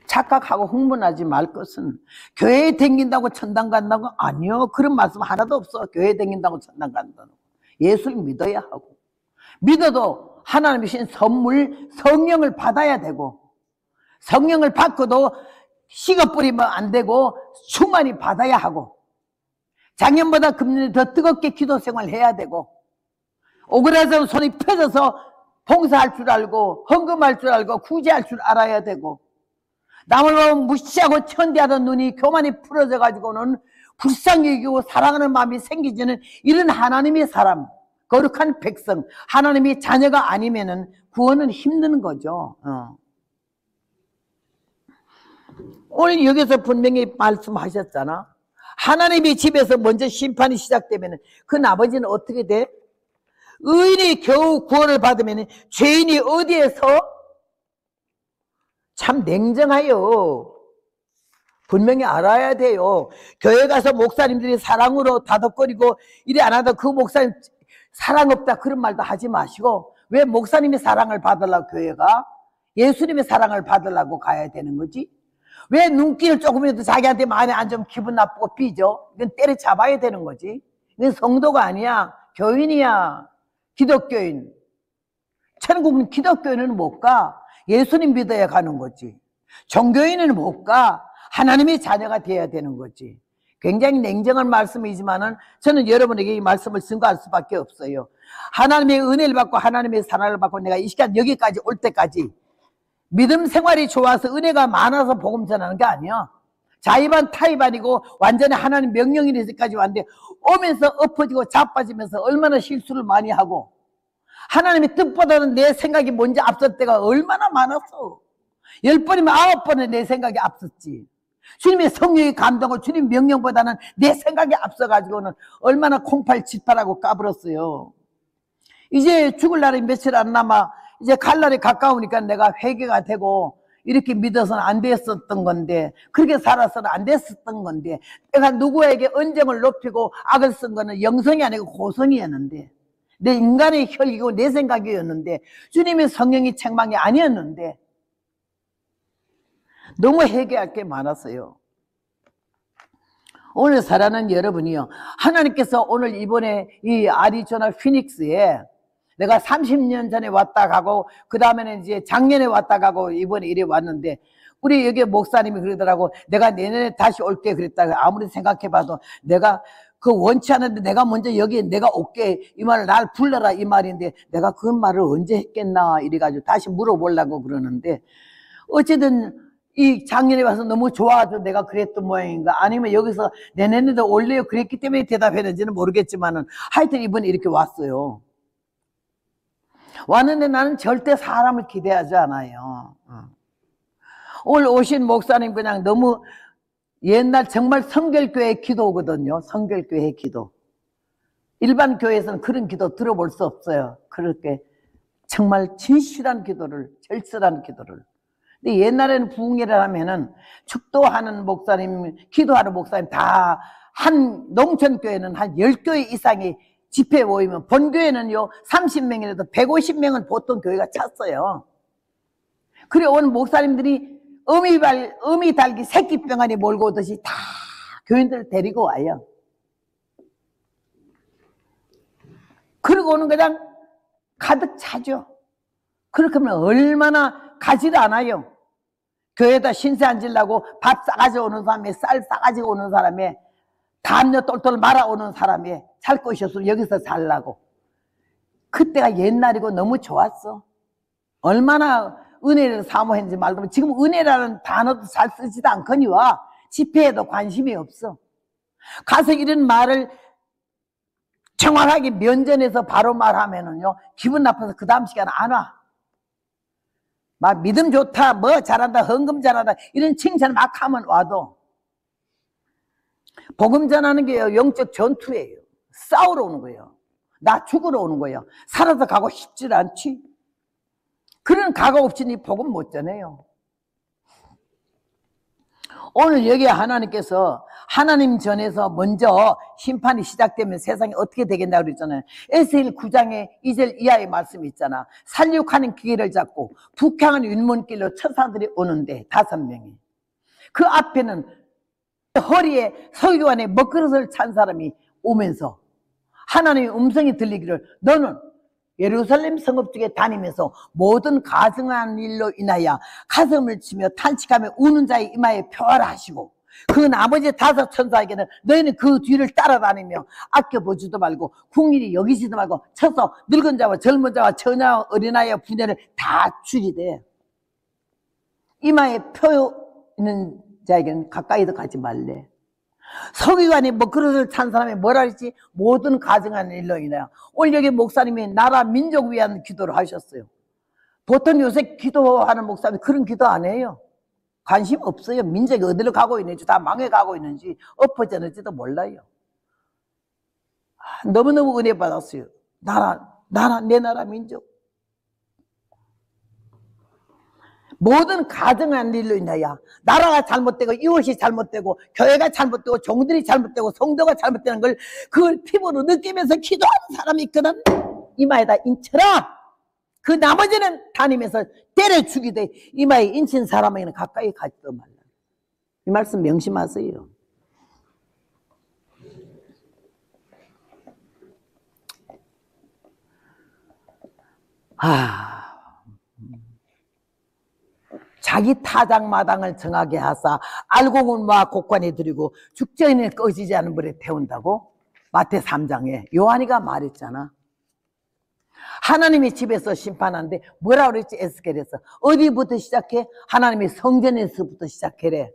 착각하고 흥분하지 말 것은 교회에 댕긴다고 천당 간다고? 아니요. 그런 말씀 하나도 없어. 교회에 댕긴다고 천당 간다고. 예수를 믿어야 하고 믿어도 하나님이 주신 선물 성령을 받아야 되고 성령을 받고도 식어 뿌리면 안 되고 충만히 받아야 하고, 작년보다 금년에 더 뜨겁게 기도 생활을 해야 되고, 오그라져서 손이 펴져서 봉사할 줄 알고 헌금할 줄 알고 구제할 줄 알아야 되고, 남을 보면 무시하고 천대하던 눈이 교만이 풀어져 가지고는 불쌍히 여기고 사랑하는 마음이 생기지는 이런 하나님의 사람, 거룩한 백성, 하나님의 자녀가 아니면은 구원은 힘든 거죠. 오늘 여기서 분명히 말씀하셨잖아. 하나님의 집에서 먼저 심판이 시작되면 그 아버지는 어떻게 돼? 의인이 겨우 구원을 받으면 죄인이 어디에서? 참 냉정하여 분명히 알아야 돼요. 교회 가서 목사님들이 사랑으로 다독거리고 이래 안 하다 그 목사님 사랑 없다 그런 말도 하지 마시고, 왜 목사님의 사랑을 받으려고 교회가? 예수님의 사랑을 받으려고 가야 되는 거지? 왜 눈길을 조금이라도 자기한테 마음에 안 좀 기분 나쁘고 삐져? 이건 때려잡아야 되는 거지. 이건 성도가 아니야. 교인이야. 기독교인. 천국은 기독교인은 못 가. 예수님 믿어야 가는 거지. 종교인은 못 가. 하나님의 자녀가 되어야 되는 거지. 굉장히 냉정한 말씀이지만은 저는 여러분에게 이 말씀을 증거할 수밖에 없어요. 하나님의 은혜를 받고 하나님의 사랑을 받고 내가 이 시간 여기까지 올 때까지 믿음 생활이 좋아서 은혜가 많아서 복음 전하는 게 아니야. 자의반 타의반이고 완전히 하나님 명령이 되기까지 왔는데 오면서 엎어지고 자빠지면서 얼마나 실수를 많이 하고, 하나님의 뜻보다는 내 생각이 먼저 앞설 때가 얼마나 많았어. 10번이면 9번은 내 생각이 앞섰지. 주님의 성령의 감동을 주님 명령보다는 내 생각이 앞서가지고는 얼마나 콩팔칠팔하고 까불었어요. 이제 죽을 날이 며칠 안 남아 이제 갈 날이 가까우니까 내가 회개가 되고 이렇게 믿어서는 안 됐었던 건데, 그렇게 살아서는 안 됐었던 건데, 내가 누구에게 언쟁을 높이고 악을 쓴 거는 영성이 아니고 고성이었는데, 내 인간의 혈기고 내 생각이었는데, 주님의 성령의 책망이 아니었는데 너무 회개할 게 많았어요. 오늘 살아가는 여러분이요, 하나님께서 오늘 이번에 이 아리조나 피닉스에 내가 30년 전에 왔다 가고 그 다음에는 이제 작년에 왔다 가고 이번에 이래 왔는데, 우리 여기 목사님이 그러더라고. 내가 내년에 다시 올게 그랬다. 아무리 생각해봐도 내가 그 원치 않은데 내가 먼저 여기 내가 올게 이 말을 날 불러라 이 말인데 내가 그 말을 언제 했겠나 이래가지고 다시 물어보려고 그러는데, 어쨌든 이 작년에 와서 너무 좋아가지고 내가 그랬던 모양인가, 아니면 여기서 내년에도 올래요 그랬기 때문에 대답했는지는 모르겠지만은 하여튼 이번에 이렇게 왔어요. 왔는데 나는 절대 사람을 기대하지 않아요. 오늘 오신 목사님 그냥 너무 옛날 정말 성결교회 기도거든요. 성결교회 기도. 일반 교회에서는 그런 기도 들어볼 수 없어요. 그렇게 정말 진실한 기도를, 절실한 기도를. 근데 옛날에는 부흥회를 하면은 축도하는 목사님, 기도하는 목사님 다 한 농촌교회는 한 10교회 이상이 집회에 모이면, 본교회는요 30명이라도 150명은 보통 교회가 찼어요. 그래 오늘 목사님들이 어미 달기 새끼병아리 몰고 오듯이 다 교인들을 데리고 와요. 그리고 오는 그냥 가득 차죠. 그렇게 하면 얼마나 가지도 않아요. 교회에다 신세 앉으려고 밥 싸가지고 오는 사람에, 쌀 싸가지고 오는 사람에, 담요 똘똘 말아오는 사람에 살 곳이 없으면 여기서 살라고. 그때가 옛날이고 너무 좋았어. 얼마나 은혜를 사모했는지 말도. 지금 은혜라는 단어도 잘 쓰지도 않거니와 집회에도 관심이 없어. 가서 이런 말을 정확하게 면전에서 바로 말하면은요 기분 나빠서 그 다음 시간 안 와. 막 믿음 좋다, 뭐 잘한다, 헌금 잘한다 이런 칭찬 막 하면 와도, 복음 전하는 게 영적 전투예요. 싸우러 오는 거예요. 나 죽으러 오는 거예요. 살아서 가고 싶지 않지. 그런 각오 없이 니 복음 못 전해요. 오늘 여기 하나님께서 하나님 전에서 먼저 심판이 시작되면 세상이 어떻게 되겠나 그랬잖아요. 에스겔 9장에 2절 이하의 말씀이 있잖아. 살육하는 기계를 잡고 북향하는 윗문길로 천사들이 오는데 5명이. 그 앞에는 허리에 서기관의 먹그릇을 찬 사람이 오면서 하나님의 음성이 들리기를, 너는 예루살렘 성읍 중에 다니면서 모든 가증한 일로 인하여 가슴을 치며 탄식하며 우는 자의 이마에 표하라 하시고, 그 나머지 5 천사에게는 너희는 그 뒤를 따라다니며 아껴보지도 말고 궁일이 여기지도 말고 쳐서 늙은 자와 젊은 자와 처녀와 어린아이와 부녀를 다 죽이되, 이마에 표 있는 자에게는 가까이도 가지 말래. 서기관이 뭐 그릇을 찬 사람이 뭐라 그랬지? 모든 가증한 일로 인하여. 오늘 여기 목사님이 나라 민족 위한 기도를 하셨어요. 보통 요새 기도하는 목사님이 그런 기도 안 해요. 관심 없어요. 민족이 어디로 가고 있는지, 다 망해가고 있는지, 엎어졌는지도 몰라요. 너무너무 은혜 받았어요. 내 나라 민족. 모든 가증한 일로 인하여 나라가 잘못되고 이웃이 잘못되고 교회가 잘못되고 종들이 잘못되고 성도가 잘못되는 걸 그걸 피부로 느끼면서 기도하는 사람이 있거든. 이마에다 인쳐라. 그 나머지는 다니면서 때려 죽이되 이마에 인친 사람에게는 가까이 가지도 말라. 이 말씀 명심하세요. 자기 타작마당을 정하게 하사 알곡은과 곡관에 들이고 죽전을 꺼지지 않은 불에 태운다고 마태 3장에 요한이가 말했잖아. 하나님이 집에서 심판하는데 뭐라 그랬지? 에스겔에서 어디부터 시작해? 하나님이 성전에서부터 시작해래.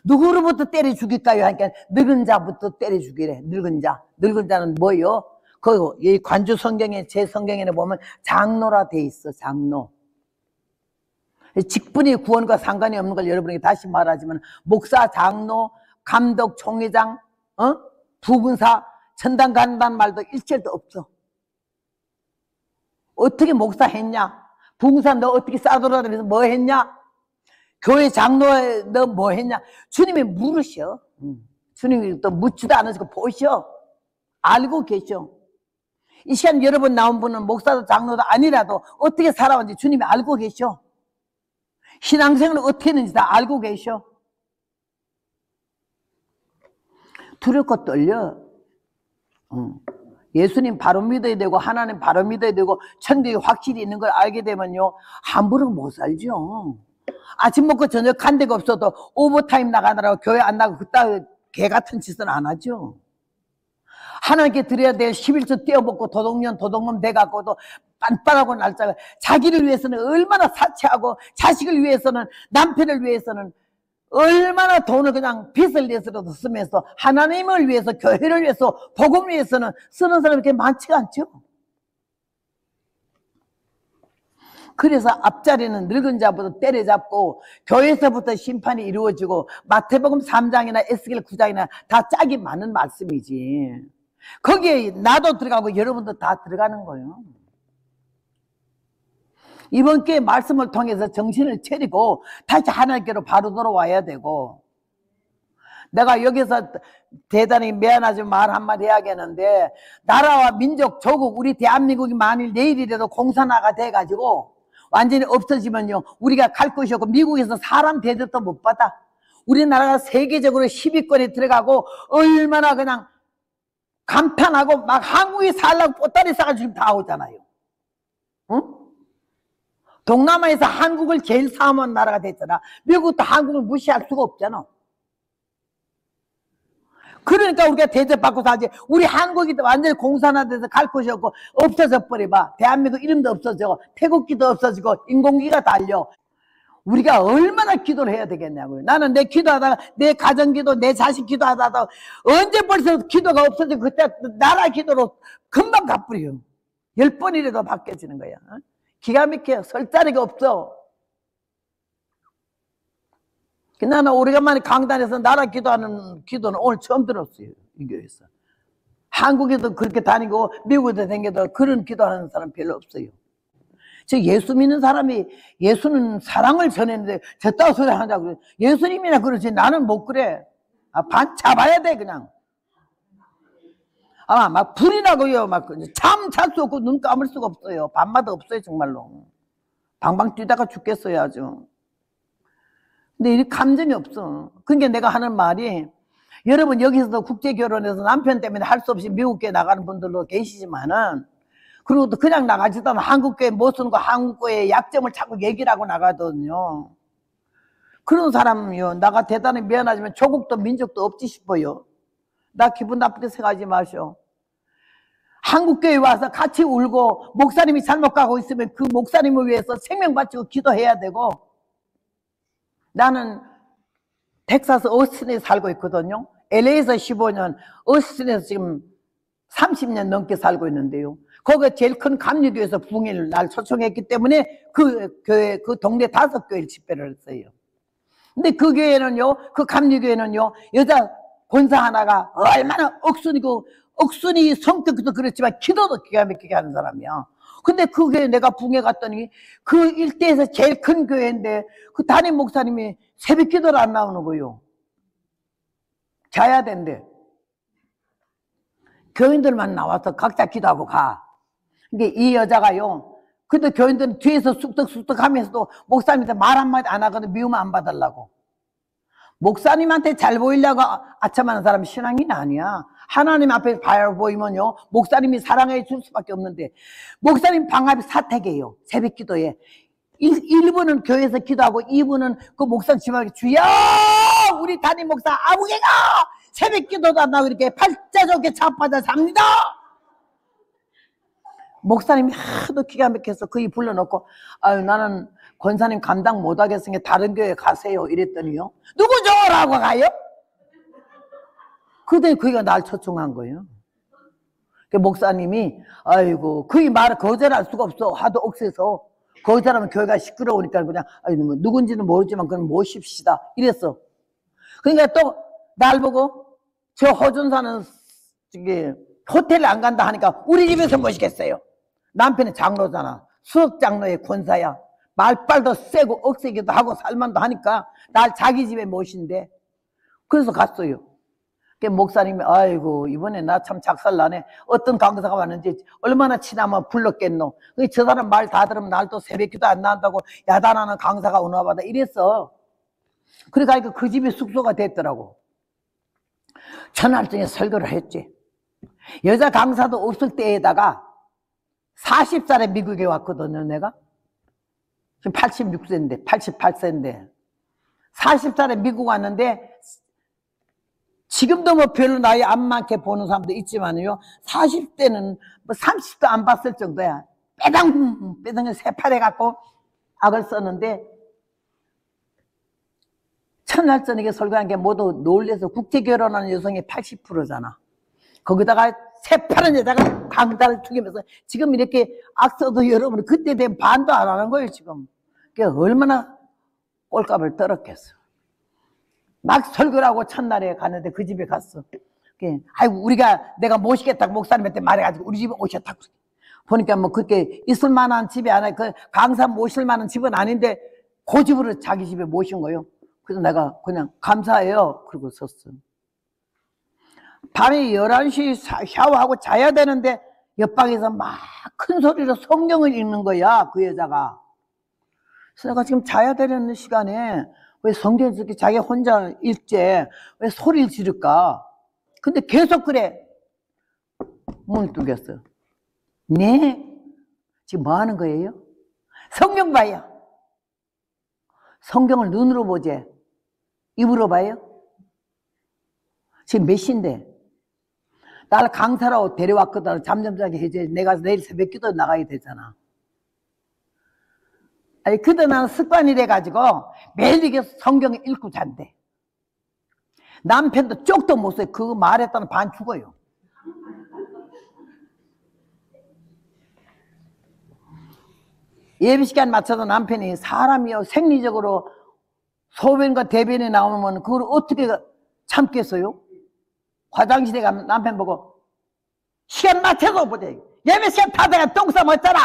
누구로부터 때려 죽일까요? 하니까 늙은 자부터 때려 죽이래. 늙은 자는 뭐요? 이 관주 성경에, 제 성경에는 보면 장로라 돼 있어. 장로. 직분이 구원과 상관이 없는 걸 여러분에게 다시 말하지만, 목사, 장로, 감독, 총회장, 부군사, 전당 간다는 말도 일절도 없어. 어떻게 목사 했냐? 부군사 너 어떻게 싸돌아다니면서 뭐 했냐? 교회 장로 너 뭐 했냐? 주님이 물으셔. 주님이 또 묻지도 않으시고 보셔. 알고 계셔. 이 시간 여러분 나온 분은 목사도 장로도 아니라도 어떻게 살아왔는지 주님이 알고 계셔. 신앙생활을 어떻게 했는지 다 알고 계셔. 두렵고 떨려. 예수님 바로 믿어야 되고 하나님 바로 믿어야 되고 천국이 확실히 있는 걸 알게 되면요, 함부로 못 살죠. 아침 먹고 저녁 간 데가 없어도 오버타임 나가느라고 교회 안 나가고 그따위 개 같은 짓은 안 하죠. 하나님께 드려야 될 11조 떼어먹고 도둑놈 돼갖고도 빤빤하고 날짜가 자기를 위해서는 얼마나 사치하고 자식을 위해서는 남편을 위해서는 얼마나 돈을 그냥 빚을 내서라도 쓰면서 하나님을 위해서 교회를 위해서 복음을 위해서는 쓰는 사람이 그렇게 많지가 않죠. 그래서 앞자리는 늙은 자부터 때려잡고 교회에서부터 심판이 이루어지고 마태복음 3장이나 에스겔 9장이나 다 짝이 많은 말씀이지. 거기에 나도 들어가고 여러분도 다 들어가는 거예요. 이번 기회에 말씀을 통해서 정신을 차리고 다시 하나님께로 바로 돌아와야 되고, 내가 여기서 대단히 미안하지만 말 한마디 해야겠는데, 나라와 민족, 조국, 우리 대한민국이 만일 내일이라도 공산화가 돼가지고 완전히 없어지면요, 우리가 갈 곳이 없고 미국에서 사람 대접도 못 받아. 우리나라가 세계적으로 10위권에 들어가고 얼마나 그냥 간판하고 막 한국에 살라고 보따리 싸가지고 지금 다 오잖아요. 응? 동남아에서 한국을 제일 사모하는 나라가 됐잖아. 미국도 한국을 무시할 수가 없잖아. 그러니까 우리가 대접받고 살지. 우리 한국이 완전히 공산화돼서 갈 곳이 없고 없어져 버려봐. 대한민국 이름도 없어지고 태국기도 없어지고 인공기가 달려. 우리가 얼마나 기도를 해야 되겠냐고요. 나는 내 기도하다가 내 가정기도 내 자식 기도하다가 언제 벌써 기도가 없어지고 그때 나라 기도로 금방 갚으려. 10번이라도 바뀌어지는 거야. 기가 막혀. 설 자리가 없어. 나는 오래간만에 강단에서 나라 기도하는 기도는 오늘 처음 들었어요. 이 교회에서. 한국에도 그렇게 다니고 미국에도 다니고 그런 기도하는 사람 별로 없어요. 저 예수 믿는 사람이 예수는 사랑을 전했는데 저따위 소리 하자고 그래. 예수님이나 그러지 나는 못 그래. 반 잡아야 돼 그냥. 막 불이 나고요. 막 잠 잘 수 없고 눈 감을 수가 없어요. 밤마다 없어요 정말로. 방방 뛰다가 죽겠어요 아주. 근데 이 감정이 없어. 그러니까 내가 하는 말이, 여러분 여기서도 국제결혼해서 남편 때문에 할 수 없이 미국에 나가는 분들도 계시지만은 그리고 또 그냥 나가지도 않으면 한국교회 못 쓰는 거 한국교회의 약점을 자꾸 얘기를 하고 나가거든요. 그런 사람이요. 나가 대단히 미안하지만 조국도 민족도 없지 싶어요. 나 기분 나쁘게 생각하지 마시오. 한국교회 와서 같이 울고 목사님이 잘못 가고 있으면 그 목사님을 위해서 생명 바치고 기도해야 되고, 나는 텍사스 어스틴에 살고 있거든요. LA에서 15년, 어스틴에서 지금 30년 넘게 살고 있는데요. 거기가 제일 큰 감리교회에서 부흥회를 날 초청했기 때문에 그 교회, 그 동네 5교회를 집회를 했어요. 근데 그 교회는요, 그 감리교회는요, 여자 권사 하나가 얼마나 억순이 성격도 그렇지만 기도도 기가 막히게 하는 사람이야. 근데 그 교회 내가 부흥회 갔더니 그 일대에서 제일 큰 교회인데 그 담임 목사님이 새벽 기도를 안 나오는 거예요. 자야 된대. 교인들만 나와서 각자 기도하고 가. 근데 이 여자가요, 근데 교인들은 뒤에서 쑥덕쑥덕 하면서도 목사님한테 말 한마디 안 하거든. 미우면 안 받으려고. 목사님한테 잘 보이려고 아참하는 사람이 신앙인 아니야. 하나님 앞에 보이면요, 목사님이 사랑해 줄 수밖에 없는데, 목사님 방합이 사택이에요. 새벽 기도에 1분은 교회에서 기도하고 2분은 그 목사 집 앞에 주여 우리 담임 목사 아무개가 새벽 기도도 안 나고 이렇게 팔자 좋게 자빠져 잡니다. 목사님이 하도 기가 막혀서 거의 불러놓고, 아유 나는 권사님 감당 못하겠으니까 다른 교회 가세요 이랬더니요, 누구죠? 라고 가요? 그때 그가 날 초청한 거예요. 그 목사님이 아이고 그이 말을 거절할 수가 없어. 하도 억세서 거절하면 교회가 시끄러우니까 그냥 누군지는 모르지만 그럼 모십시다 이랬어. 그러니까 또 날 보고 저 호준사는 호텔에 안 간다 하니까 우리 집에서 모시겠어요. 남편은 장로잖아. 수석 장로의 권사야. 말빨도 세고 억세기도 하고 살만도 하니까 날 자기 집에 모신대. 그래서 갔어요. 목사님이 아이고 이번에 나 참 작살나네. 어떤 강사가 왔는지 얼마나 친하면 불렀겠노. 저 사람 말 다 들으면 날 또 새벽기도 안 나온다고 야단하는 강사가 오나 보다 이랬어. 그러니까 그 집이 숙소가 됐더라고. 천할증에 설교를 했지. 여자 강사도 없을 때에다가 40살에 미국에 왔거든요. 내가 지금 86세인데 88세인데 40살에 미국 왔는데, 지금도 뭐 별로 나이 안 많게 보는 사람도 있지만요, 40대는 뭐 30도 안 봤을 정도야. 빼당 새파래 갖고 악을 썼는데, 첫날 저녁에 설교한 게 모두 놀래서 국제 결혼하는 여성이 80%잖아. 거기다가 새파란 여자가 강다를 튀기면서 지금 이렇게 악서도 여러분 그때 된 반도 안 하는 거예요 지금. 그게 얼마나 꼴값을 떨었겠어. 막 설교를 하고 첫날에 갔는데 그 집에 갔어. 아이고 내가 모시겠다고 목사님한테 말해가지고 우리 집에 오셨다고. 보니까 뭐 그렇게 있을 만한 집이 아니라 그 강사 모실 만한 집은 아닌데 그 집으로 자기 집에 모신 거예요. 그래서 내가 그냥 감사해요 그러고 섰어. 밤에 11시 샤워하고 자야 되는데 옆방에서 막 큰 소리로 성경을 읽는 거야 그 여자가. 그래서 내가 지금 자야 되는 시간에 왜 성경을 이렇게 자기 혼자 읽지 왜 소리를 지를까. 근데 계속 그래. 문을 두겼어. 네? 지금 뭐 하는 거예요? 성경 봐요. 성경을 눈으로 보지 입으로 봐요? 지금 몇 시인데? 나를 강사로 데려왔거든. 잠 좀 자게 해줘야지. 내가 내일 새벽 기도 나가야 되잖아. 아니, 그때 나는 습관이 돼가지고 매일 이게 성경을 읽고 잔대. 남편도 쪽도 못 써요. 그거 말했다면 반 죽어요. 예배 시간 맞춰서 남편이 사람이요 생리적으로 소변과 대변이 나오면 그걸 어떻게 참겠어요? 화장실에 가면 남편 보고 시간 맞춰서 보자. 예배 시간 다 돼가 똥 싸먹었잖아.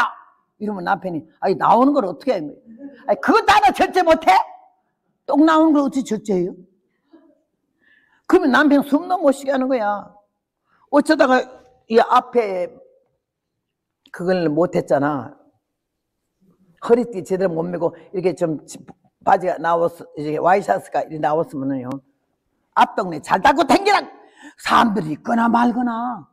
이러면 남편이 아니 나오는 걸 어떻게 해? 아니 그것도 하나 절제 못해? 똥 나오는 걸 어떻게 절제해요? 그러면 남편 숨도 못 쉬게 하는 거야. 어쩌다가 이 앞에 그걸 못했잖아. 허리띠 제대로 못 메고 이렇게 좀 바지가 나왔어, 이제 와이셔츠가 이렇게 나왔으면은요, 앞동네 잘 닦고 댕기라! 사람들이 있거나 말거나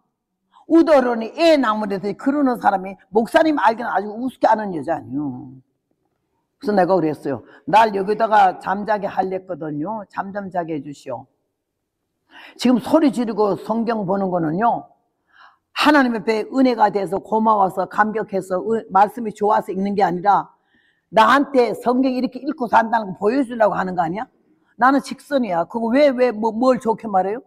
우더러니 애 나무래서 그러는 사람이 목사님 알기는 아주 우습게 아는 여자 아니요. 그래서 내가 그랬어요. 날 여기다가 잠자게 하랬거든요. 잠 좀 자게 해주시오. 지금 소리 지르고 성경 보는 거는요, 하나님 앞에 은혜가 돼서 고마워서 감격해서 말씀이 좋아서 읽는 게 아니라 나한테 성경 이렇게 읽고 산다는 거 보여주려고 하는 거 아니야? 나는 직선이야. 그거 뭘 좋게 말해요?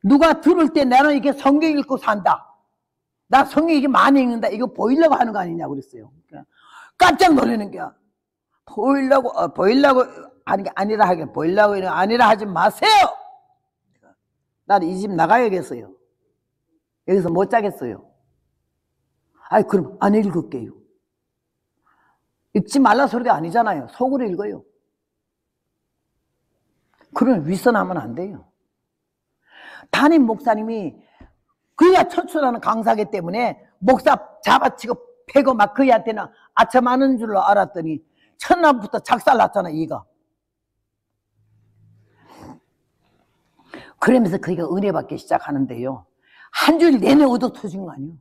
누가 들을 때 나는 이게 성경 읽고 산다. 나 성경 이게 많이 읽는다. 이거 보이려고 하는 거 아니냐고 그랬어요. 깜짝 놀라는 거야. 보이려고 하는 게 아니라 하긴 보이려고 하는 게 아니라 하지 마세요. 나는 이 집 나가야겠어요. 여기서 못 자겠어요. 아이, 그럼 안 읽을게요. 읽지 말라 소리가 아니잖아요. 속으로 읽어요. 그러면 윗선하면 안 돼요. 담임 목사님이 그야 철출하는 강사기 때문에 목사 잡아치고 패고 막 그이한테는 아첨하는 줄로 알았더니 첫날부터 작살났잖아, 이가. 그러면서 그이가 은혜 받기 시작하는데요. 한 줄 내내 얻어 터진 거 아니에요.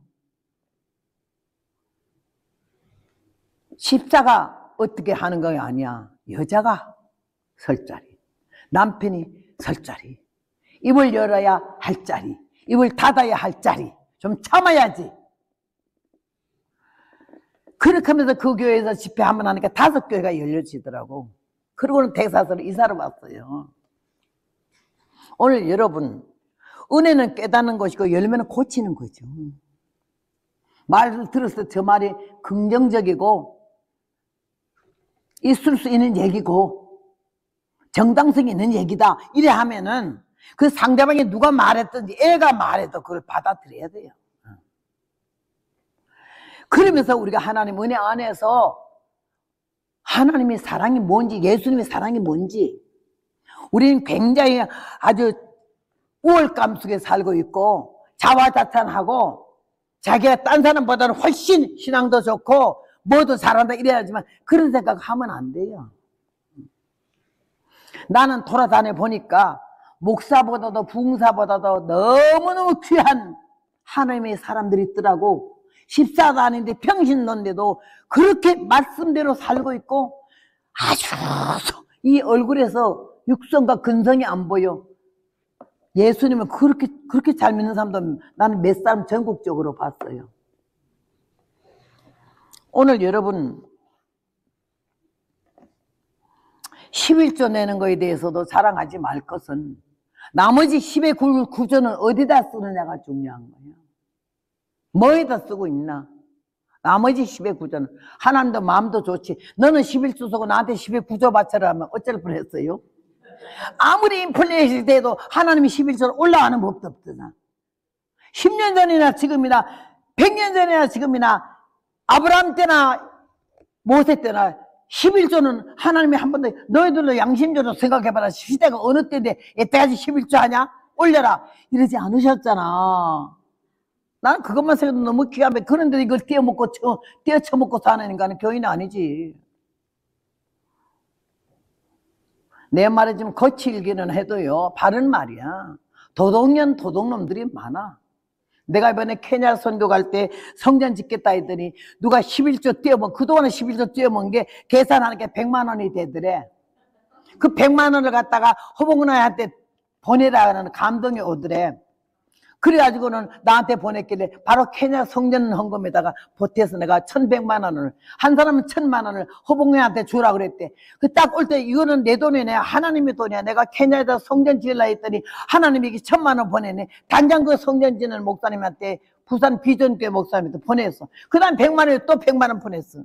십자가 어떻게 하는 거 아니야. 여자가 설 자리, 남편이 설 자리, 입을 열어야 할 자리, 입을 닫아야 할 자리, 좀 참아야지. 그렇게 하면서 그 교회에서 집회 한번 하니까 5교회가 열려지더라고. 그러고는 텍사스로 이사를 왔어요. 오늘 여러분, 은혜는 깨닫는 것이고 열매는 고치는 거죠. 말을 들었을 때 저 말이 긍정적이고 있을 수 있는 얘기고 정당성이 있는 얘기다 이래 하면은 그 상대방이 누가 말했든지 애가 말해도 그걸 받아들여야 돼요. 그러면서 우리가 하나님 은혜 안에서 하나님의 사랑이 뭔지, 예수님의 사랑이 뭔지, 우리는 굉장히 아주 우월감 속에 살고 있고 자화자찬하고 자기가 딴 사람보다는 훨씬 신앙도 좋고 뭐도 잘한다 이래야지만 그런 생각하면 안 돼요. 나는 돌아다녀 보니까 목사보다도 부흥사보다도 너무너무 귀한 하나님의 사람들이 있더라고. 집사도 아닌데 평신도인데도 그렇게 말씀대로 살고 있고 아주 이 얼굴에서 육성과 근성이 안 보여. 예수님은 그렇게 잘 믿는 사람도 나는 몇 사람 전국적으로 봤어요. 오늘 여러분 11조 내는 거에 대해서도 자랑하지 말 것은 나머지 10의 9조는 어디다 쓰느냐가 중요한 거예요. 뭐에다 쓰고 있나? 나머지 10의 9조는 하나님도 마음도 좋지. 너는 11조 쓰고 나한테 10의 9조 바쳐라 하면 어쩔 뻔했어요? 아무리 인플레이션이 돼도 하나님이 11조로 올라가는 법도 없잖아. 10년 전이나 지금이나 100년 전이나 지금이나 아브라함 때나 모세 때나 11조는 하나님이 한 번도 너희들도 양심적으로 생각해봐라. 시대가 어느 때인데 이때까지 11조 하냐? 올려라 이러지 않으셨잖아. 나는 그것만 생각해도 너무 귀하면 그런데 이걸 떼어쳐먹고 사는 인간은 교인이 아니지. 내 말에 좀 거칠기는 해도요 바른 말이야. 도둑놈들이 많아. 내가 이번에 케냐 선교 갈 때 성전 짓겠다 했더니 누가 11조 떼어먹, 그동안에 11조 떼어먹은 게 계산하니까 100만 원이 되더래. 그 100만 원을 갖다가 호봉나이한테 보내라는 감동이 오더래. 그래가지고는 나한테 보냈길래 바로 케냐 성전 헌금에다가 보태서 내가 1100만 원을, 한 사람은 1000만 원을 호봉이한테 주라 그랬대. 그 딱 올 때 이거는 내 돈이네, 하나님의 돈이야. 내가 케냐에다 성전 지으려 했더니 하나님이 1000만 원 보내네. 당장 그 성전 짓는 목사님한테 부산 비전교회 목사님한테 보냈어. 그 다음 100만 원에 또 100만 원 보냈어.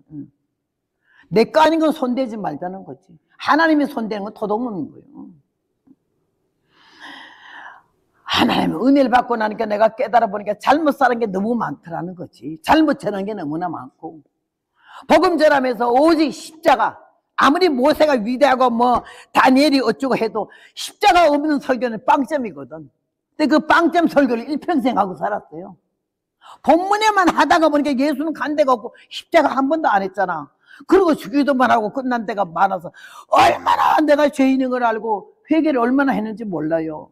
내 거 아닌 건 손대지 말자는 거지. 하나님이 손대는 건 도둑놈인 거예요. 하나님의 은혜를 받고 나니까 내가 깨달아 보니까 잘못 사는 게 너무 많더라는 거지. 잘못 전한 게 너무나 많고, 복음 전하면서 오직 십자가, 아무리 모세가 위대하고 뭐 다니엘이 어쩌고 해도 십자가 없는 설교는 빵점이거든. 근데 그 빵점 설교를 일평생 하고 살았어요. 본문에만 하다가 보니까 예수는 간 데가 없고 십자가 한 번도 안 했잖아. 그리고 주기도만 하고 끝난 데가 많아서 얼마나 내가 죄인인 걸 알고 회개를 얼마나 했는지 몰라요.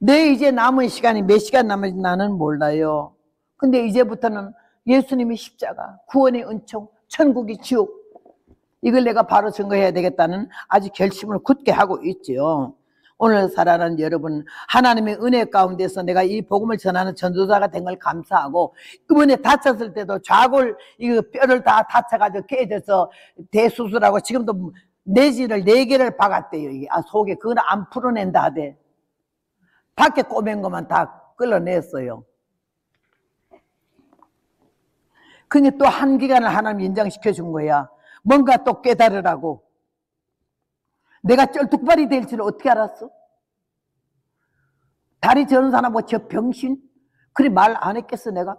내 이제 남은 시간이 몇 시간 남은지 나는 몰라요. 근데 이제부터는 예수님의 십자가, 구원의 은총, 천국의 지옥, 이걸 내가 바로 증거해야 되겠다는 아주 결심을 굳게 하고 있지요. 오늘 살아가는 여러분, 하나님의 은혜 가운데서 내가 이 복음을 전하는 전도자가 된 걸 감사하고, 이번에 다쳤을 때도 좌골 이거 뼈를 다 다쳐가지고 깨져서 대수술하고 지금도 내지를 4개를 박았대요. 이게 속에 그건 안 풀어낸다 하대. 밖에 꼬맨 것만 다 끌어냈어요. 그게 또 한 기간을 하나님 인정시켜 준 거야. 뭔가 또 깨달으라고. 내가 쩔뚝발이 될 줄을 어떻게 알았어? 다리 저는 사람 뭐 저 병신? 그래 말 안 했겠어 내가?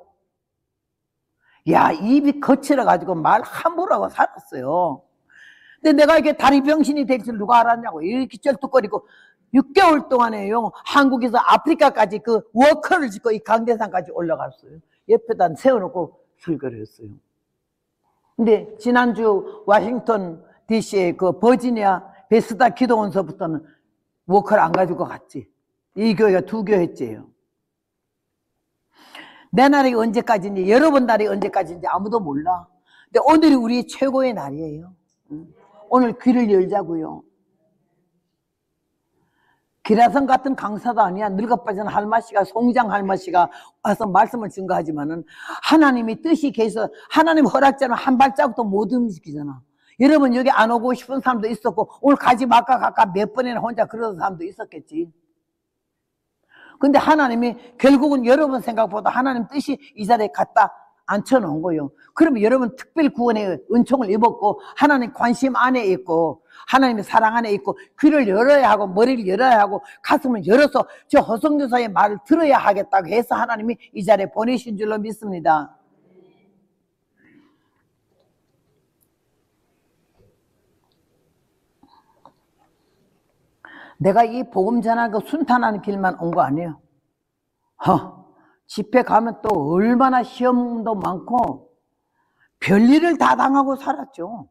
야, 입이 거칠어가지고 말 함부로 하고 살았어요. 근데 내가 이게 다리 병신이 될 줄 누가 알았냐고. 이렇게 쩔뚝거리고 6개월 동안에요, 한국에서 아프리카까지 그 워커를 짓고 이 강대산까지 올라갔어요. 옆에다 세워놓고 설교를 했어요. 근데 지난주 워싱턴 DC의 그 버지니아 베스다 기도원서부터는 워커를 안 가지고 갔지. 이 교회가 2교회째예요. 내 날이 언제까지인지, 여러분 날이 언제까지인지 아무도 몰라. 근데 오늘이 우리 최고의 날이에요. 오늘 귀를 열자고요. 기라성 같은 강사도 아니야. 늙어빠진 할머니가, 송장 할머니가 와서 말씀을 증거하지만은 하나님이 뜻이 계셔서 하나님 허락자는 한 발자국도 못 움직이잖아. 여러분 여기 안 오고 싶은 사람도 있었고, 오늘 가지 말까 갈까 몇 번이나 혼자 그러는 사람도 있었겠지. 근데 하나님이 결국은 여러분 생각보다 하나님 뜻이 이 자리에 갖다 앉혀놓은 거예요. 그러면 여러분 특별 구원의 은총을 입었고, 하나님 관심 안에 있고, 하나님의 사랑 안에 있고, 귀를 열어야 하고, 머리를 열어야 하고, 가슴을 열어서 저 허성교사의 말을 들어야 하겠다고 해서 하나님이 이 자리에 보내신 줄로 믿습니다. 내가 이 복음 전하고 순탄한 길만 온 거 아니에요. 집회 가면 또 얼마나 시험도 많고 별일을 다 당하고 살았죠.